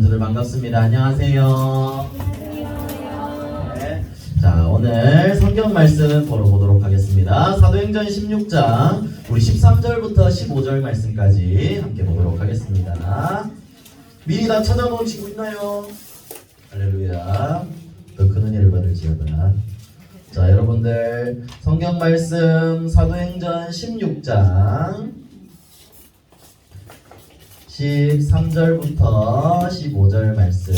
멘토들 반갑습니다. 안녕하세요. 네. 자, 오늘 성경 말씀 보러 보도록 하겠습니다. 사도행전 16장 우리 13절부터 15절 말씀까지 함께 보도록 하겠습니다. 미리 다 찾아놓은 친구 있나요? 할렐루야. 더 큰 은혜를 받을지어다. 자, 여러분들 성경 말씀 사도행전 16장 13절부터 15절 말씀.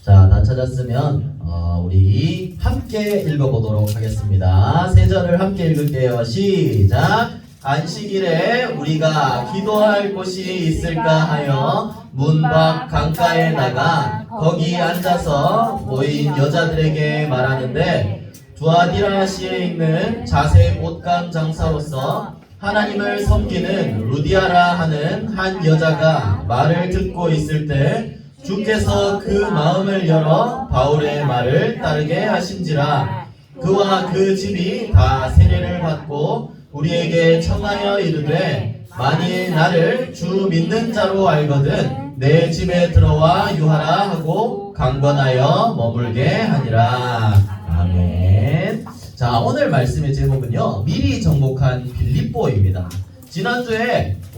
자, 다 찾았으면 우리 함께 읽어보도록 하겠습니다. 세 절을 함께 읽을게요. 시작. 안식일에 우리가 기도할 곳이 있을까 하여 문 밖 강가에 나가 거기 앉아서 모인 여자들에게 말하는데, 두아디라시에 있는 자색 옷감 장사로서 하나님을 섬기는 루디아라 하는 한 여자가 말을 듣고 있을 때 주께서 그 마음을 열어 바울의 말을 따르게 하신지라. 그와 그 집이 다 세례를 받고 우리에게 청하여 이르되, 만일 나를 주 믿는 자로 알거든 내 집에 들어와 유하라 하고 강권하여 머물게 하니라. 아멘. 자, 오늘 말씀의 제목은요, 미리 정복한 빌립보입니다. 지난주부터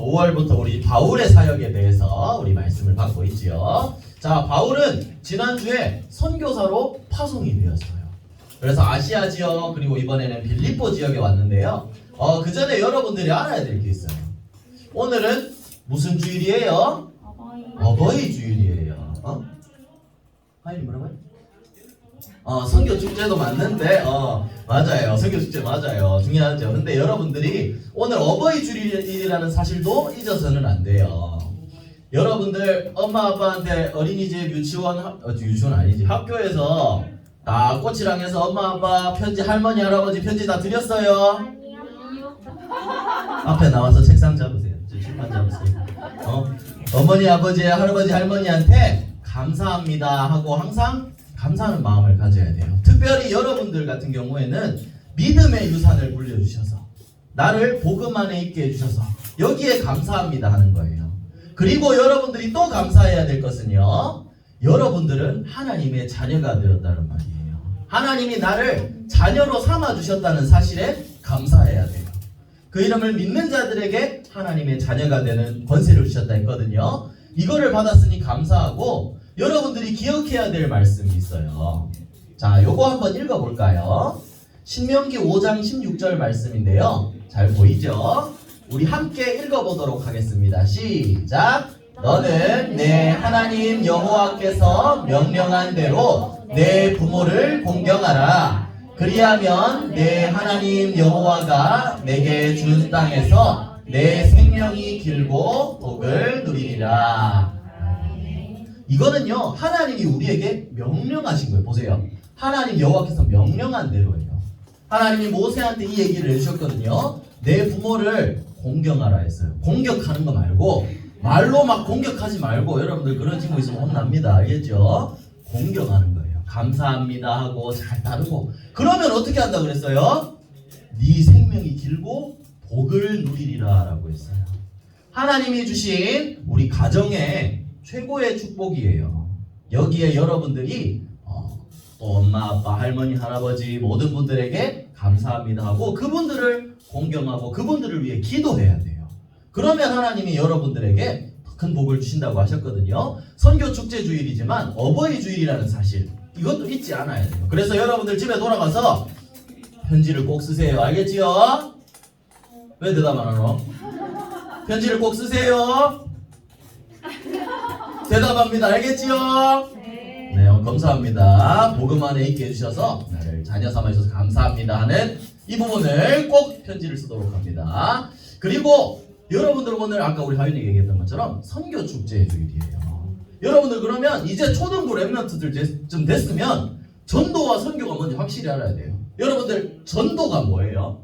5월부터 우리 바울의 사역에 대해서 우리 말씀을 받고 있지요. 자, 바울은 지난주에 선교사로 파송이 되었어요. 그래서 아시아 지역 그리고 이번에는 빌립보 지역에 왔는데요. 그 전에 여러분들이 알아야 될 게 있어요. 오늘은 무슨 주일이에요? 어버이 주일이에요. 하일이 뭐라고요? 선교 축제도 맞는데, 맞아요. 선교 축제 맞아요. 중요하죠. 근데 여러분들이 오늘 어버이 주일이라는 사실도 잊어서는 안 돼요. 여러분들 엄마 아빠한테 어린이집 유치원 아니지, 학교에서 다 꽃이랑해서 엄마 아빠 편지, 할머니 할아버지 편지 다 드렸어요? 아니요. 앞에 나와서 책상 잡으세요. 칠판 잡으세요. 어머니 아버지 할아버지 할머니한테 감사합니다 하고 항상 감사하는 마음을 가져야 돼요. 특별히 여러분들 같은 경우에는 믿음의 유산을 물려주셔서 나를 복음 안에 있게 해주셔서 여기에 감사합니다 하는 거예요. 그리고 여러분들이 또 감사해야 될 것은요, 여러분들은 하나님의 자녀가 되었다는 말이에요. 하나님이 나를 자녀로 삼아주셨다는 사실에 감사해야 돼요. 그 이름을 믿는 자들에게 하나님의 자녀가 되는 권세를 주셨다 했거든요. 이거를 받았으니 감사하고, 여러분들이 기억해야 될 말씀이 있어요. 자, 요거 한번 읽어볼까요? 신명기 5장 16절 말씀인데요. 잘 보이죠? 우리 함께 읽어보도록 하겠습니다. 시작! 너는 내 하나님 여호와께서 명령한 대로 내 부모를 공경하라. 그리하면 내 하나님 여호와가 내게 준 땅에서 내 생명이 길고 복을 누리리라. 이거는요, 하나님이 우리에게 명령하신 거예요. 보세요. 하나님 여호와께서 명령한 대로예요. 하나님이 모세한테 이 얘기를 해주셨거든요. 내 부모를 공경하라 했어요. 공격하는 거 말고, 말로 막 공격하지 말고, 여러분들 그런 친구 있으면 혼납니다. 알겠죠? 공경하는 거예요. 감사합니다 하고 잘 따르고. 그러면 어떻게 한다고 그랬어요? 네 생명이 길고 복을 누리리라 라고 했어요. 하나님이 주신 우리 가정의 최고의 축복이에요. 여기에 여러분들이 또 엄마 아빠 할머니 할아버지 모든 분들에게 감사합니다 하고 그분들을 공경하고 그분들을 위해 기도해야 돼요. 그러면 하나님이 여러분들에게 큰 복을 주신다고 하셨거든요. 선교 축제 주일이지만 어버이 주일이라는 사실, 이것도 잊지 않아야 돼요. 그래서 여러분들 집에 돌아가서 편지를 꼭 쓰세요. 알겠지요? 왜 대답 안 하노? 편지를 꼭 쓰세요. 대답합니다. 알겠지요? 네, 감사합니다. 복음 안에 있게 해주셔서 나를 자녀 삼아주셔서 감사합니다 하는 이 부분을 꼭 편지를 쓰도록 합니다. 그리고 여러분들 오늘 아까 우리 하윤이가 얘기했던 것처럼 선교 축제의 주일이에요. 여러분들 그러면 이제 초등부 랩런트들 좀 됐으면 전도와 선교가 뭔지 확실히 알아야 돼요. 여러분들 전도가 뭐예요?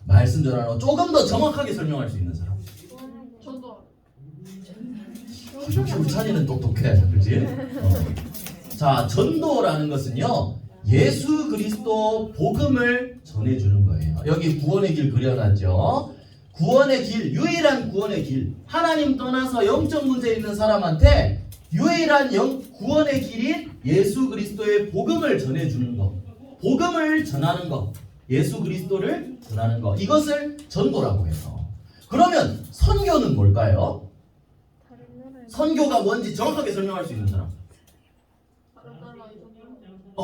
말씀 전하는 거 조금 더 정확하게 설명할 수 있는 사람. 전도. 역시 우리 찬이는 똑똑해, 그렇지? 자, 전도라는 것은요, 예수 그리스도 복음을 전해주는 거예요. 여기 구원의 길 그려놨죠. 구원의 길, 유일한 구원의 길. 하나님 떠나서 영적 문제 있는 사람한테 유일한 구원의 길인 예수 그리스도의 복음을 전해주는 것. 복음을 전하는 것. 예수 그리스도를 전하는 것. 이것을 전도라고 해요. 그러면 선교는 뭘까요? 선교가 뭔지 정확하게 설명할 수 있는 사람.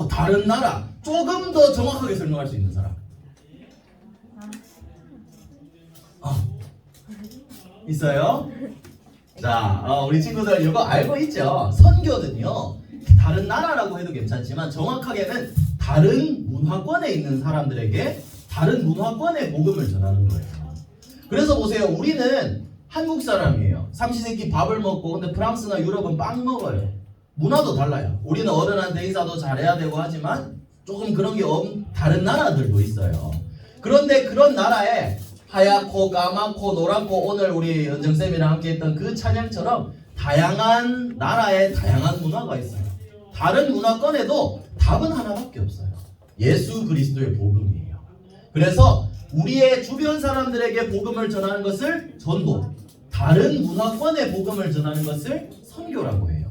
다른 나라. 조금 더 정확하게 설명할 수 있는 사람. 있어요? 자, 우리 친구들 이거 알고 있죠? 선교는요, 다른 나라라고 해도 괜찮지만 정확하게는 다른 문화권에 있는 사람들에게 다른 문화권의 복음을 전하는 거예요. 그래서 보세요. 우리는 한국 사람이에요. 삼시세끼 밥을 먹고, 근데 프랑스나 유럽은 빵 먹어요. 문화도 달라요. 우리는 어른한테 인사도 잘해야 되고 하지만 조금 그런 게 다른 나라들도 있어요. 그런데 그런 나라에 하얗고 까맣고 노랗고 오늘 우리 연정쌤이랑 함께 했던 그 찬양처럼 다양한 나라에 다양한 문화가 있어요. 다른 문화권에도 답은 하나밖에 없어요. 예수 그리스도의 복음이에요. 그래서 우리의 주변 사람들에게 복음을 전하는 것을 전도, 다른 문화권의 복음을 전하는 것을 선교라고 해요.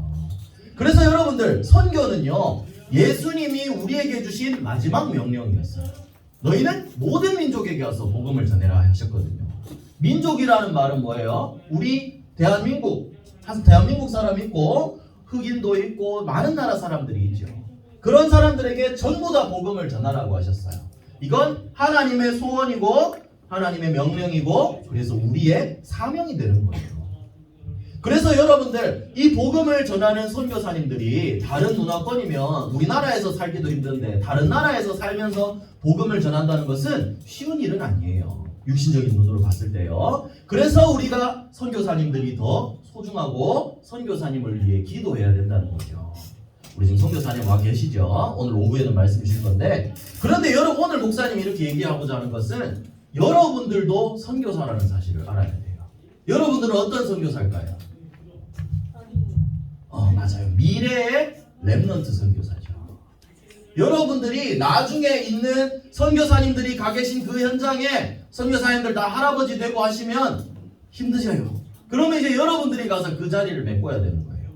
그래서 여러분들, 선교는요, 예수님이 우리에게 주신 마지막 명령이었어요. 너희는 모든 민족에게 와서 복음을 전해라 하셨거든요. 민족이라는 말은 뭐예요? 우리 대한민국 사람 있고 흑인도 있고 많은 나라 사람들이 있죠. 그런 사람들에게 전부 다 복음을 전하라고 하셨어요. 이건 하나님의 소원이고 하나님의 명령이고 그래서 우리의 사명이 되는 거예요. 그래서 여러분들, 이 복음을 전하는 선교사님들이 다른 문화권이면 우리나라에서 살기도 힘든데 다른 나라에서 살면서 복음을 전한다는 것은 쉬운 일은 아니에요. 육신적인 눈으로 봤을 때요. 그래서 우리가 선교사님들이 더 소중하고 선교사님을 위해 기도해야 된다는 거죠. 우리 지금 선교사님 와 계시죠? 오늘 오후에는 말씀 주실 건데, 그런데 여러분, 오늘 목사님이 이렇게 얘기하고자 하는 것은 여러분들도 선교사라는 사실을 알아야 돼요. 여러분들은 어떤 선교사일까요? 맞아요. 미래의 렘넌트 선교사죠. 여러분들이 나중에 있는 선교사님들이 가 계신 그 현장에 선교사님들 다 할아버지 되고 하시면 힘드셔요. 그러면 이제 여러분들이 가서 그 자리를 메꿔야 되는 거예요.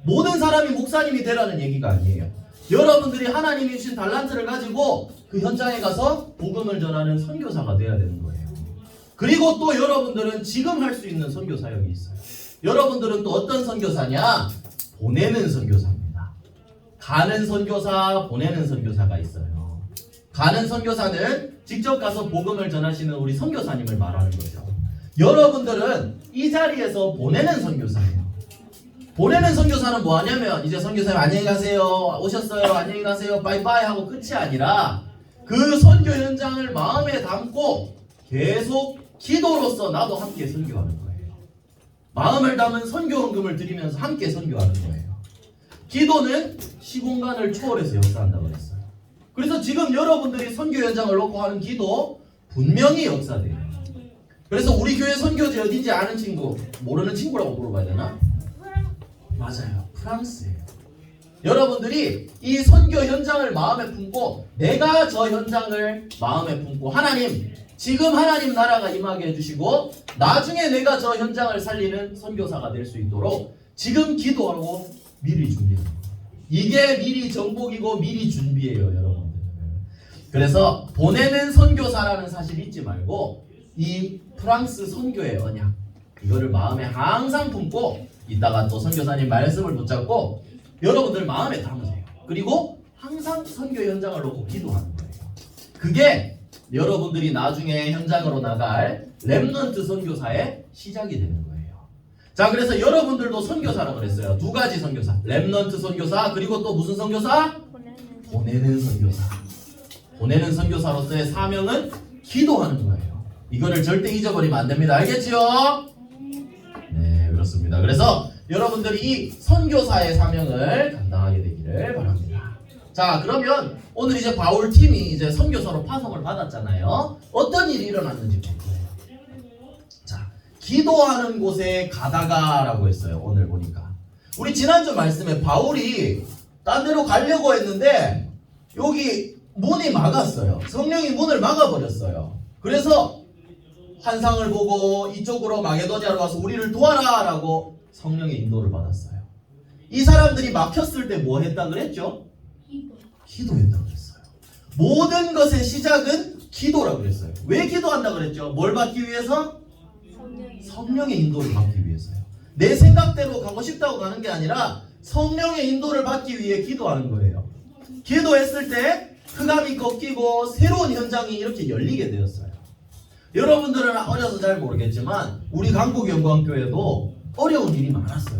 모든 사람이 목사님이 되라는 얘기가 아니에요. 여러분들이 하나님이 주신 달란트를 가지고 그 현장에 가서 복음을 전하는 선교사가 돼야 되는 거예요. 그리고 또 여러분들은 지금 할 수 있는 선교 사역이 있어요. 여러분들은 또 어떤 선교사냐? 보내는 선교사입니다. 가는 선교사, 보내는 선교사가 있어요. 가는 선교사는 직접 가서 복음을 전하시는 우리 선교사님을 말하는 거죠. 여러분들은 이 자리에서 보내는 선교사예요. 보내는 선교사는 뭐 하냐면 이제 선교사님 안녕히 가세요, 오셨어요, 안녕히 가세요, 빠이빠이 하고 끝이 아니라 그 선교 현장을 마음에 담고 계속 기도로서 나도 함께 선교하는 거예요. 마음을 담은 선교헌금을 드리면서 함께 선교하는 거예요. 기도는 시공간을 초월해서 역사한다고 그랬어요. 그래서 지금 여러분들이 선교 현장을 놓고 하는 기도 분명히 역사돼요. 그래서 우리 교회 선교지 어딘지 아는 친구, 모르는 친구라고 물어봐야 되나? 맞아요. 프랑스예요. 여러분들이 이 선교 현장을 마음에 품고 내가 저 현장을 마음에 품고 하나님, 지금 하나님 나라가 임하게 해주시고 나중에 내가 저 현장을 살리는 선교사가 될 수 있도록 지금 기도하고 미리 준비합니다. 이게 미리 정복이고 미리 준비예요, 여러분들. 그래서 보내는 선교사라는 사실 잊지 말고 이 프랑스 선교의 언약, 이거를 마음에 항상 품고 이따가 또 선교사님 말씀을 붙잡고 여러분들 마음에 담으세요. 그리고 항상 선교 현장을 놓고 기도하는 거예요. 그게 여러분들이 나중에 현장으로 나갈 렘넌트 선교사의 시작이 되는 거예요. 자, 그래서 여러분들도 선교사라고 그랬어요. 두 가지 선교사, 렘넌트 선교사, 그리고 또 무슨 선교사? 보내는 선교사. 보내는 선교사로서의 사명은 기도하는 거예요. 이거를 절대 잊어버리면 안 됩니다. 알겠지요? 네, 그렇습니다. 그래서 여러분들이 이 선교사의 사명을 감당하게 되기를 바랍니다. 자, 그러면 오늘 이제 바울 팀이 이제 선교사로 파송을 받았잖아요. 어떤 일이 일어났는지 볼 거예요. 자, 기도하는 곳에 가다가라고 했어요. 오늘 보니까 우리 지난주 말씀에 바울이 딴 데로 가려고 했는데 여기 문이 막았어요. 성령이 문을 막아버렸어요. 그래서 환상을 보고 이쪽으로 마게도냐로 와서 우리를 도와라 라고 성령의 인도를 받았어요. 이 사람들이 막혔을 때 뭐 했다 그랬죠? 기도했다 그랬어요. 모든 것의 시작은 기도라고 그랬어요. 왜 기도한다 그랬죠? 뭘 받기 위해서? 성령의 인도를 받기 위해서요. 내 생각대로 가고 싶다고 가는 게 아니라 성령의 인도를 받기 위해 기도하는 거예요. 기도했을 때 흑암이 꺾이고 새로운 현장이 이렇게 열리게 되었어요. 여러분들은 어려서 잘 모르겠지만 우리 강북영광교회도 어려운 일이 많았어요.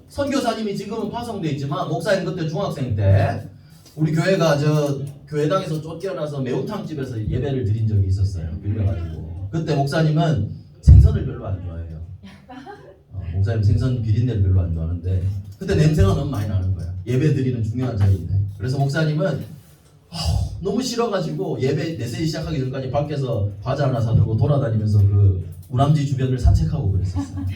선교사님이 지금은 파송돼 있지만 목사님 그때 중학생 때 우리 교회가 저 교회당에서 쫓겨나서 매운탕집에서 예배를 드린 적이 있었어요. 빌려가지고 그때 목사님은 생선을 별로 안 좋아해요. 목사님 생선 비린내를 별로 안 좋아하는데 그때 냄새가 너무 많이 나는 거야. 예배 드리는 중요한 자리인데. 그래서 목사님은 너무 싫어가지고 예배 4시 시작하기 전까지 밖에서 과자 하나 사들고 돌아다니면서 그 우남지 주변을 산책하고 그랬었어요.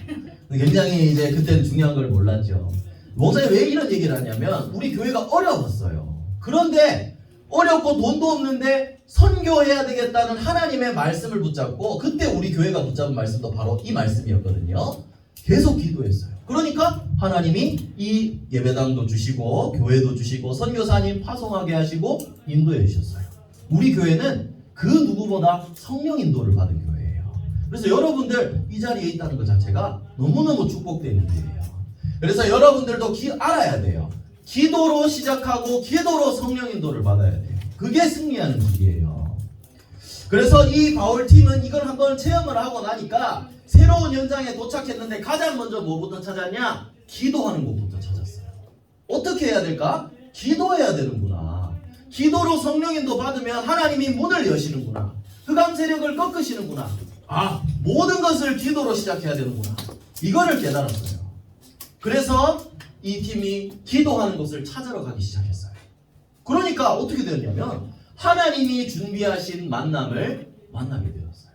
굉장히 이제 그때는 중요한 걸 몰랐죠. 목사님 왜 이런 얘기를 하냐면 우리 교회가 어려웠어요. 그런데 어렵고 돈도 없는데 선교해야 되겠다는 하나님의 말씀을 붙잡고 그때 우리 교회가 붙잡은 말씀도 바로 이 말씀이었거든요. 계속 기도했어요. 그러니까 하나님이 이 예배당도 주시고 교회도 주시고 선교사님 파송하게 하시고 인도해 주셨어요. 우리 교회는 그 누구보다 성령 인도를 받은 교회예요. 그래서 여러분들 이 자리에 있다는 것 자체가 너무너무 축복된 일이에요. 그래서 여러분들도 알아야 돼요. 기도로 시작하고 기도로 성령 인도를 받아야 돼요. 그게 승리하는 길이에요. 그래서 이 바울팀은 이걸 한번 체험을 하고 나니까 새로운 현장에 도착했는데 가장 먼저 뭐부터 찾았냐? 기도하는 곳부터 찾았어요. 어떻게 해야 될까? 기도해야 되는구나. 기도로 성령인도 받으면 하나님이 문을 여시는구나. 흑암 세력을 꺾으시는구나. 모든 것을 기도로 시작해야 되는구나. 이거를 깨달았어요. 그래서 이 팀이 기도하는 곳을 찾으러 가기 시작했어요. 그러니까 어떻게 되었냐면 하나님이 준비하신 만남을 만나게 되었어요.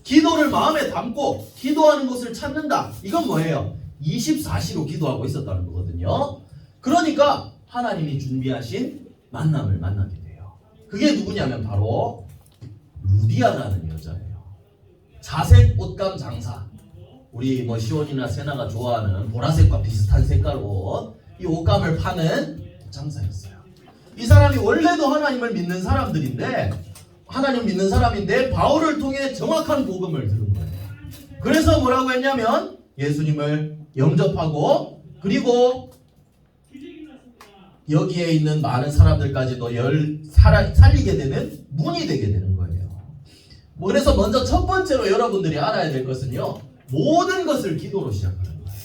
기도를 마음에 담고 기도하는 곳을 찾는다. 이건 뭐예요? 24시로 기도하고 있었다는 거거든요. 그러니까 하나님이 준비하신 만남을 만나게 돼요. 그게 누구냐면 바로 루디아라는 여자예요. 자색 옷감 장사. 우리 시온이나 세나가 좋아하는 보라색과 비슷한 색깔 옷, 이 옷감을 파는 장사였어요. 이 사람이 원래도 하나님을 믿는 사람들인데 하나님 믿는 사람인데 바울을 통해 정확한 복음을 들은 거예요. 그래서 뭐라고 했냐면 예수님을 영접하고 그리고 여기에 있는 많은 사람들까지도 살리게 되는 문이 되게 되는 거예요. 그래서 먼저 첫 번째로 여러분들이 알아야 될 것은요. 모든 것을 기도로 시작하는 거예요.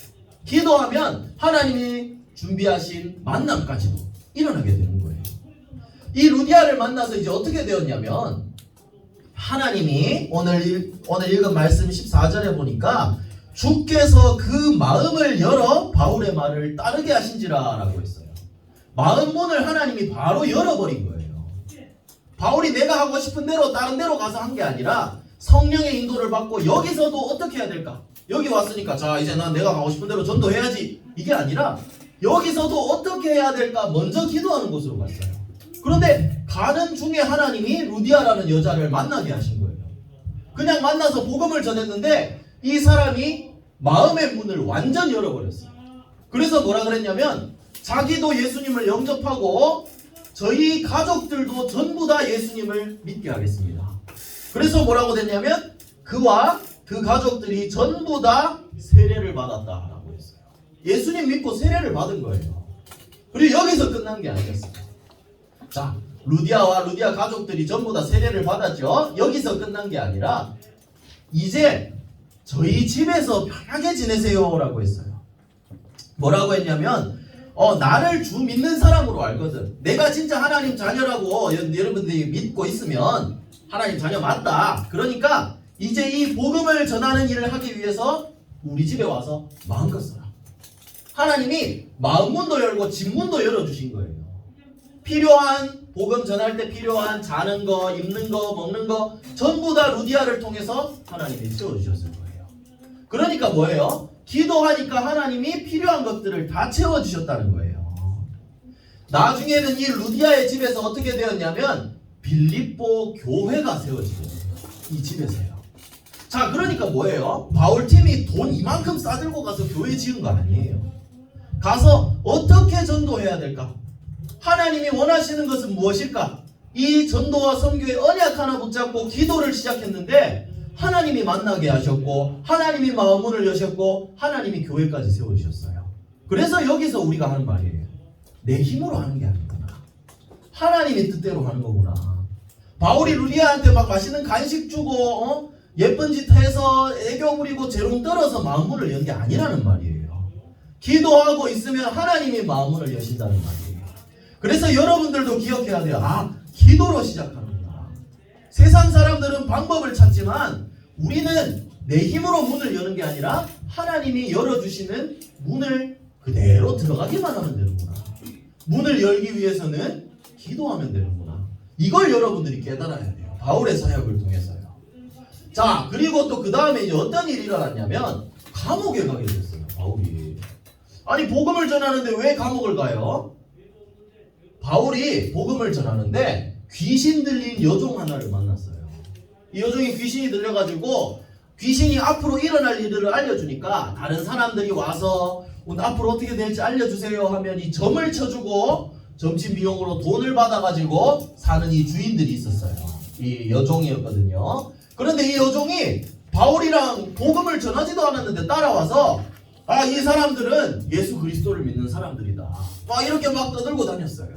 기도하면 하나님이 준비하신 만남까지도 일어나게 되는 거예요. 이 루디아를 만나서 이제 어떻게 되었냐면 하나님이 오늘 읽은 말씀 14절에 보니까 주께서 그 마음을 열어 바울의 말을 따르게 하신지라 라고 했어요. 마음 문을 하나님이 바로 열어버린 거예요. 바울이 내가 하고 싶은 대로 다른 데로 가서 한 게 아니라 성령의 인도를 받고 여기서도 어떻게 해야 될까? 여기 왔으니까 자 이제 난 내가 가고 싶은 대로 전도해야지. 이게 아니라 여기서도 어떻게 해야 될까? 먼저 기도하는 곳으로 갔어요. 그런데 가는 중에 하나님이 루디아라는 여자를 만나게 하신 거예요. 그냥 만나서 복음을 전했는데 이 사람이 마음의 문을 완전히 열어버렸어요. 그래서 뭐라 그랬냐면 자기도 예수님을 영접하고 저희 가족들도 전부 다 예수님을 믿게 하겠습니다. 그래서 뭐라고 됐냐면 그와 그 가족들이 전부 다 세례를 받았다라고 했어요. 예수님 믿고 세례를 받은 거예요. 그리고 여기서 끝난 게 아니었어요. 자, 루디아와 루디아 가족들이 전부 다 세례를 받았죠. 여기서 끝난 게 아니라 이제 저희 집에서 편하게 지내세요 라고 했어요. 뭐라고 했냐면 나를 주 믿는 사람으로 알거든. 내가 진짜 하나님 자녀라고 여러분들이 믿고 있으면 하나님 자녀 맞다. 그러니까 이제 이 복음을 전하는 일을 하기 위해서 우리 집에 와서 마음껏 써라. 하나님이 마음문도 열고 집문도 열어주신 거예요. 필요한 복음 전할 때 필요한 자는 거, 입는 거, 먹는 거 전부 다 루디아를 통해서 하나님이 채워주셨을 거예요. 그러니까 뭐예요? 기도하니까 하나님이 필요한 것들을 다 채워주셨다는 거예요. 나중에는 이 루디아의 집에서 어떻게 되었냐면 빌립보 교회가 세워지거든요. 이 집에서요. 자, 그러니까 뭐예요? 바울팀이 돈 이만큼 싸들고 가서 교회 지은 거 아니에요. 가서 어떻게 전도해야 될까? 하나님이 원하시는 것은 무엇일까? 이 전도와 선교의 언약 하나 붙잡고 기도를 시작했는데 하나님이 만나게 하셨고 하나님이 마음문을 여셨고 하나님이 교회까지 세워주셨어요. 그래서 여기서 우리가 하는 말이에요. 내 힘으로 하는 게 아니구나. 하나님이 뜻대로 하는 거구나. 바울이 루디아한테 막 맛있는 간식 주고 예쁜 짓 해서 애교 부리고 재롱 떨어서 마음문을 연 게 아니라는 말이에요. 기도하고 있으면 하나님이 마음문을 여신다는 말이에요. 그래서 여러분들도 기억해야 돼요. 기도로 시작하는구나. 세상 사람들은 방법을 찾지만 우리는 내 힘으로 문을 여는 게 아니라 하나님이 열어주시는 문을 그대로 들어가기만 하면 되는구나. 문을 열기 위해서는 기도하면 되는구나. 이걸 여러분들이 깨달아야 돼요. 바울의 사역을 통해서요. 자, 그리고 또 그 다음에 이제 어떤 일이 일어났냐면 감옥에 가게 됐어요. 바울이. 아니, 복음을 전하는데 왜 감옥을 가요? 바울이 복음을 전하는데 귀신 들린 여종 하나를 만났어요. 이 여종이 귀신이 들려가지고 귀신이 앞으로 일어날 일들을 알려주니까 다른 사람들이 와서 오늘 앞으로 어떻게 될지 알려주세요 하면 이 점을 쳐주고 점심 비용으로 돈을 받아가지고 사는 이 주인들이 있었어요. 이 여종이었거든요. 그런데 이 여종이 바울이랑 복음을 전하지도 않았는데 따라와서 이 사람들은 예수 그리스도를 믿는 사람들이다. 막 이렇게 막 떠들고 다녔어요.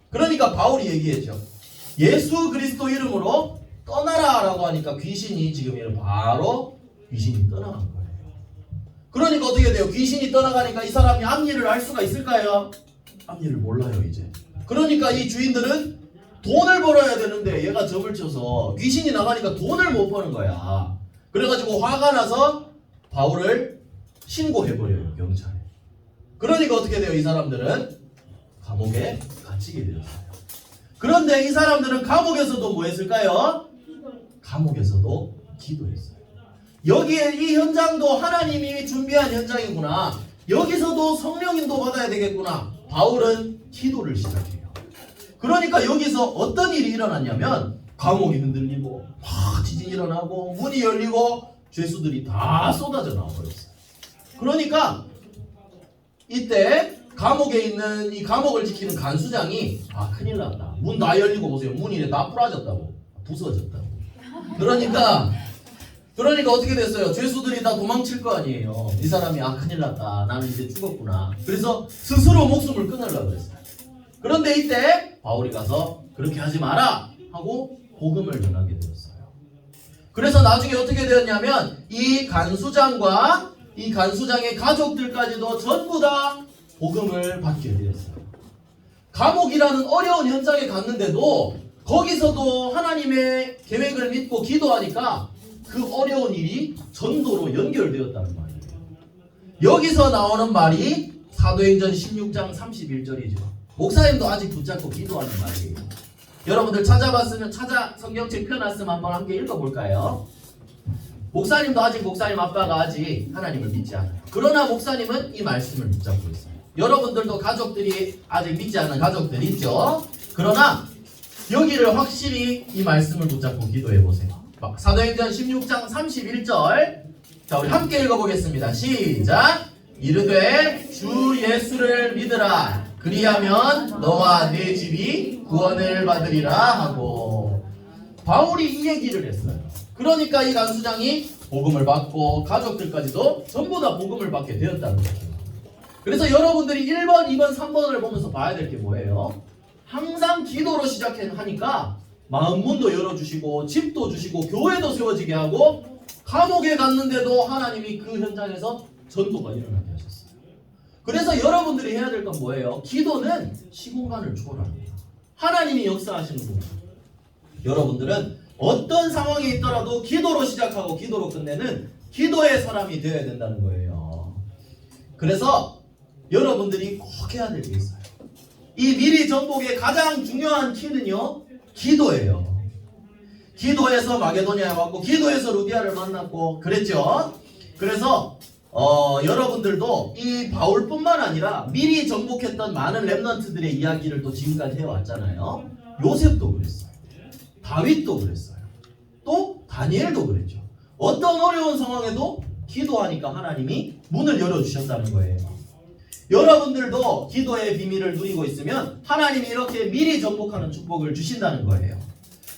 그러니까 바울이 얘기했죠. 예수 그리스도 이름으로 떠나라 라고 하니까 귀신이 지금 바로 귀신이 떠나간 거예요. 그러니까 어떻게 돼요? 귀신이 떠나가니까 이 사람이 앞일을 알 수가 있을까요? 앞일을 몰라요 이제. 그러니까 이 주인들은 돈을 벌어야 되는데 얘가 점을 쳐서 귀신이 나가니까 돈을 못 버는 거야. 그래가지고 화가 나서 바울을 신고해버려요, 경찰에. 그러니까 어떻게 돼요? 이 사람들은 감옥에 갇히게 되었어요. 그런데 이 사람들은 감옥에서도 뭐 했을까요? 감옥에서도 기도했어요. 여기에 이 현장도 하나님이 준비한 현장이구나. 여기서도 성령인도 받아야 되겠구나. 바울은 기도를 시작해요. 그러니까 여기서 어떤 일이 일어났냐면 감옥이 흔들리고 막 지진이 일어나고 문이 열리고 죄수들이 다 쏟아져 나와버렸어요. 그러니까 이때 감옥에 있는 이 감옥을 지키는 간수장이 큰일 났다. 문 다 열리고 보세요. 문이 다 부러졌다고. 부서졌다고. 그러니까 어떻게 됐어요? 죄수들이 다 도망칠 거 아니에요. 이 사람이 큰일 났다. 나는 이제 죽었구나. 그래서 스스로 목숨을 끊으려고 그랬어요. 그런데 이때 바울이 가서 그렇게 하지 마라 하고 복음을 전하게 되었어요. 그래서 나중에 어떻게 되었냐면 이 간수장과 이 간수장의 가족들까지도 전부 다 복음을 받게 되었어요. 감옥이라는 어려운 현장에 갔는데도 거기서도 하나님의 계획을 믿고 기도하니까 그 어려운 일이 전도로 연결되었다는 말이에요. 여기서 나오는 말이 사도행전 16장 31절이죠. 목사님도 아직 붙잡고 기도하는 말이에요. 여러분들 찾아봤으면 성경책 펴놨으면 한번 함께 읽어볼까요? 목사님도 아직 목사님 아빠가 아직 하나님을 믿지 않아요. 그러나 목사님은 이 말씀을 붙잡고 있어요. 여러분들도 가족들이 아직 믿지 않는 가족들이 있죠. 그러나 여기를 확실히 이 말씀을 붙잡고 기도해보세요. 사도행전 16장 31절 자, 우리 함께 읽어보겠습니다. 시작! 이르되 주 예수를 믿으라. 그리하면 너와 네 집이 구원을 받으리라 하고 바울이 이 얘기를 했어요. 그러니까 이 간수장이 복음을 받고 가족들까지도 전부 다 복음을 받게 되었다는 거죠. 그래서 여러분들이 1번, 2번, 3번을 보면서 봐야 될 게 뭐예요? 항상 기도로 시작하니까 마음문도 열어주시고 집도 주시고 교회도 세워지게 하고 감옥에 갔는데도 하나님이 그 현장에서 전도가 일어나게 하셨어요. 그래서 여러분들이 해야 될 건 뭐예요? 기도는 시공간을 초월합니다. 하나님이 역사하시는구나. 여러분들은 어떤 상황에 있더라도 기도로 시작하고 기도로 끝내는 기도의 사람이 되어야 된다는 거예요. 그래서 여러분들이 꼭 해야 될 게 있어요. 이 미리 정복의 가장 중요한 키는요, 기도예요. 기도해서 마게도니아에 왔고 기도해서 루디아를 만났고 그랬죠. 그래서 여러분들도 이 바울뿐만 아니라 미리 정복했던 많은 렘넌트들의 이야기를 또 지금까지 해왔잖아요. 요셉도 그랬어요. 다윗도 그랬어요. 또 다니엘도 그랬죠. 어떤 어려운 상황에도 기도하니까 하나님이 문을 열어주셨다는 거예요. 여러분들도 기도의 비밀을 누리고 있으면 하나님이 이렇게 미리 정복하는 축복을 주신다는 거예요.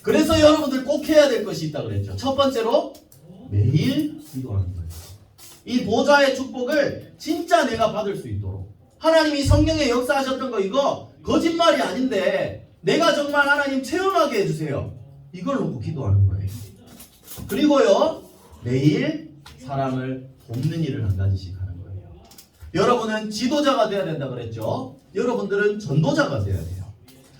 그래서 여러분들 꼭 해야 될 것이 있다고 그랬죠. 첫 번째로 매일 기도하는 거예요. 이 보좌의 축복을 진짜 내가 받을 수 있도록 하나님이 성령에 역사하셨던 거 이거 거짓말이 아닌데 내가 정말 하나님 체험하게 해주세요. 이걸 놓고 기도하는 거예요. 그리고요 매일 사람을 돕는 일을 한 가지씩 하는 거예요. 여러분은 지도자가 돼야 된다 그랬죠. 여러분들은 전도자가 돼야 돼요.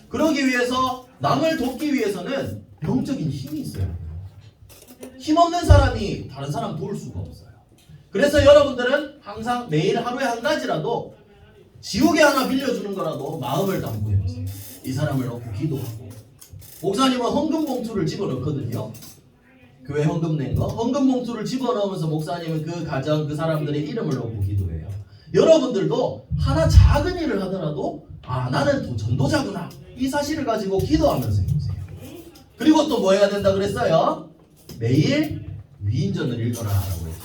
그러기 위해서 남을 돕기 위해서는 영적인 힘이 있어야 돼요. 힘없는 사람이 다른 사람 도울 수가 없어요. 그래서 여러분들은 항상 매일 하루에 한 가지라도 지우개 하나 빌려주는 거라도 마음을 담고 해보세요. 이 사람을 놓고 기도하고. 목사님은 헌금 봉투를 집어넣거든요. 교회 헌금 낸 거. 헌금 봉투를 집어넣으면서 목사님은 그 가정 그 사람들의 이름을 놓고 기도해요. 여러분들도 하나 작은 일을 하더라도 나는 또 전도자구나 이 사실을 가지고 기도하면서 해보세요. 그리고 또 뭐 해야 된다 그랬어요? 매일 위인전을 읽어라 라고 했죠.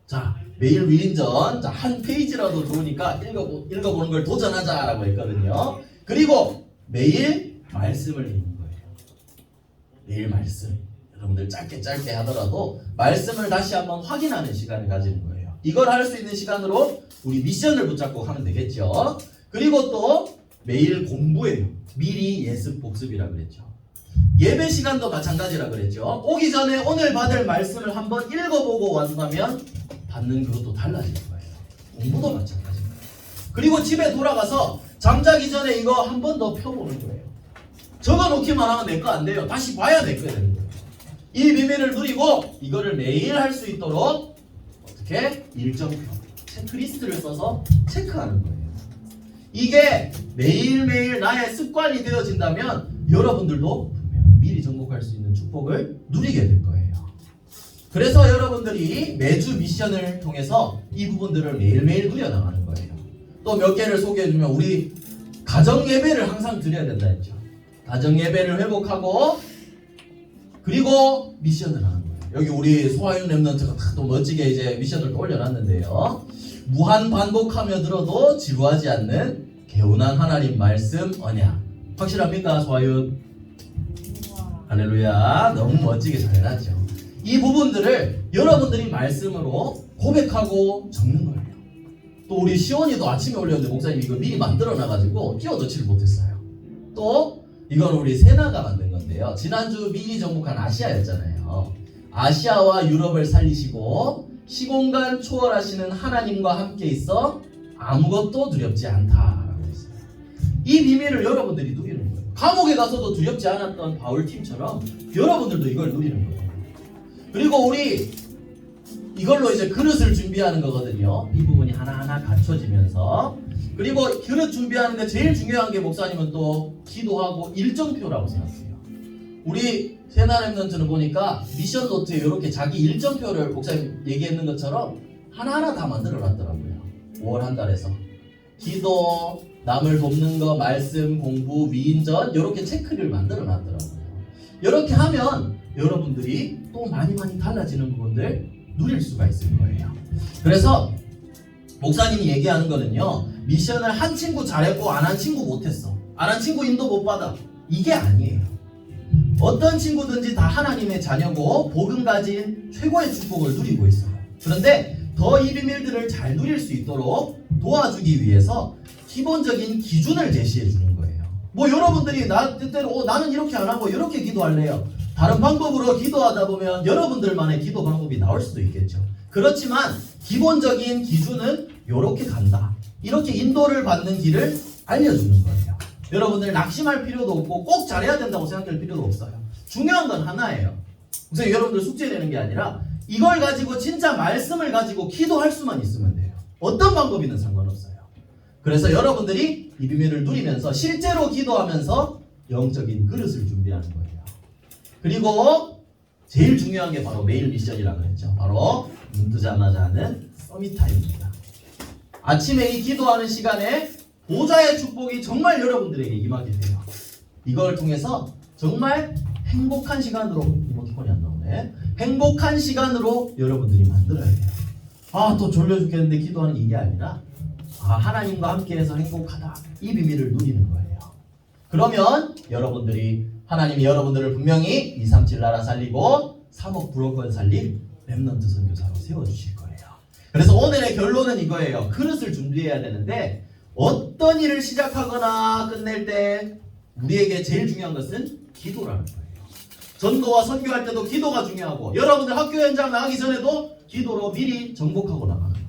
자, 매일 위인전 한 페이지라도 좋으니까 읽어보는 걸 도전하자 라고 했거든요. 그리고 매일 말씀을 읽는 거예요. 매일 말씀. 여러분들 짧게 하더라도 말씀을 다시 한번 확인하는 시간을 가지는 거예요. 이걸 할 수 있는 시간으로 우리 미션을 붙잡고 하면 되겠죠. 그리고 또 매일 공부해요. 미리 예습 복습이라고 그랬죠. 예배 시간도 마찬가지라 그랬죠. 오기 전에 오늘 받을 말씀을 한번 읽어보고 왔다면 받는 그것도 달라질 거예요. 공부도 마찬가지입니다. 그리고 집에 돌아가서 잠자기 전에 이거 한 번 더 펴보는 거예요. 적어놓기만 하면 내 거 안 돼요. 다시 봐야 내 거야 되는 거예요. 이 비밀을 누리고 이거를 매일 할 수 있도록 어떻게? 일정표, 체크리스트를 써서 체크하는 거예요. 이게 매일매일 나의 습관이 되어진다면 여러분들도 분명히 미리 정복할 수 있는 축복을 누리게 될 거예요. 그래서 여러분들이 매주 미션을 통해서 이 부분들을 매일매일 누려나가는 거예요. 또 몇 개를 소개해주면 우리 가정 예배를 항상 드려야 된다 했죠. 가정 예배를 회복하고 그리고 미션을 하는 거예요. 여기 우리 소아용 랩런트가 또 멋지게 이제 미션을 또 올려놨는데요. 무한 반복하며 들어도 지루하지 않는 개운한 하나님 말씀 언약. 확실합니까 소아용? 할렐루야. 너무 멋지게 잘 해놨죠. 이 부분들을 여러분들이 말씀으로 고백하고 적는 거예요. 또 우리 시원이도 아침에 올렸는데 목사님 이거 미리 만들어놔가지고 끼워 넣지를 못했어요. 또 이건 우리 세나가 만든 건데요. 지난주 미리 정복한 아시아였잖아요. 아시아와 유럽을 살리시고 시공간 초월하시는 하나님과 함께 있어 아무것도 두렵지 않다라고 했어요. 이 비밀을 여러분들이 누리는 거예요. 감옥에 가서도 두렵지 않았던 바울 팀처럼 여러분들도 이걸 누리는 거예요. 그리고 우리 이걸로 이제 그릇을 준비하는 거거든요. 이 부분이 하나하나 갖춰지면서 그리고 그릇 준비하는데 제일 중요한 게 목사님은 또 기도하고 일정표라고 생각해요. 우리 세나렘넌트는 보니까 미션 노트에 이렇게 자기 일정표를 목사님 얘기했는 것처럼 하나하나 다 만들어 놨더라고요. 5월 한 달에서 기도, 남을 돕는 거, 말씀, 공부, 위인전 이렇게 체크를 만들어 놨더라고요. 이렇게 하면 여러분들이 또 많이 달라지는 부분들 누릴 수가 있을 거예요. 그래서 목사님이 얘기하는 거는요. 미션을 한 친구 잘했고 안 한 친구 못했어. 안 한 친구 인도 못 받아. 이게 아니에요. 어떤 친구든지 다 하나님의 자녀고 복음 가진 최고의 축복을 누리고 있어요. 그런데 더 이 비밀들을 잘 누릴 수 있도록 도와주기 위해서 기본적인 기준을 제시해 주는 거예요. 뭐 여러분들이 나 때때로 나는 이렇게 안 하고 이렇게 기도할래요. 다른 방법으로 기도하다 보면 여러분들만의 기도 방법이 나올 수도 있겠죠. 그렇지만 기본적인 기준은 이렇게 간다. 이렇게 인도를 받는 길을 알려주는 거예요. 여러분들 낙심할 필요도 없고 꼭 잘해야 된다고 생각할 필요도 없어요. 중요한 건 하나예요. 우선 여러분들 숙제 내는 게 아니라 이걸 가지고 진짜 말씀을 가지고 기도할 수만 있으면 돼요. 어떤 방법이든 상관없어요. 그래서 여러분들이 이 비밀을 누리면서 실제로 기도하면서 영적인 그릇을 준비하는 거예요. 그리고 제일 중요한 게 바로 매일 미션이라고 했죠. 바로 눈 뜨자마자 하는 서밋 타임입니다. 아침에 이 기도하는 시간에 보좌의 축복이 정말 여러분들에게 임하게 돼요. 이걸 통해서 정말 행복한 시간으로, 이모티콘이 안 나오네. 행복한 시간으로 여러분들이 만들어야 돼요. 아, 또 졸려 죽겠는데 기도하는 이게 아니라 하나님과 함께해서 행복하다. 이 비밀을 누리는 거예요. 그러면 여러분들이 하나님이 여러분들을 분명히 237 나라 살리고 3억 불억권 살릴 렘넌트 선교사로 세워주실 거예요. 그래서 오늘의 결론은 이거예요. 그릇을 준비해야 되는데 어떤 일을 시작하거나 끝낼 때 우리에게 제일 중요한 것은 기도라는 거예요. 전도와 선교할 때도 기도가 중요하고 여러분들 학교 현장 나가기 전에도 기도로 미리 정복하고 나가는 거예요.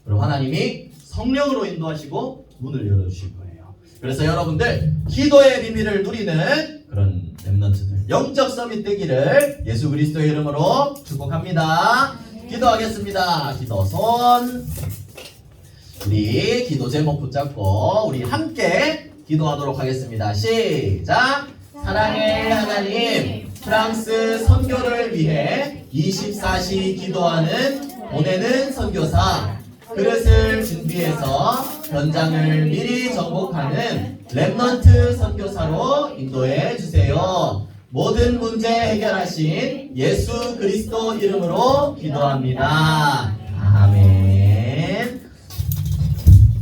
그럼 하나님이 성령으로 인도하시고 문을 열어주실 거예요. 그래서 여러분들 기도의 비밀을 누리는 그런 렘넌트들 영적 서밋 되기를 예수 그리스도의 이름으로 축복합니다. 기도하겠습니다. 기도 손. 우리 기도 제목 붙잡고 우리 함께 기도하도록 하겠습니다. 시작. 사랑의 하나님, 프랑스 선교를 위해 24시 기도하는 보내는 선교사, 그릇을 준비해서 현장을 미리 정복하는 렘넌트 선교사로 인도해 주세요. 모든 문제 해결하신 예수 그리스도 이름으로 기도합니다.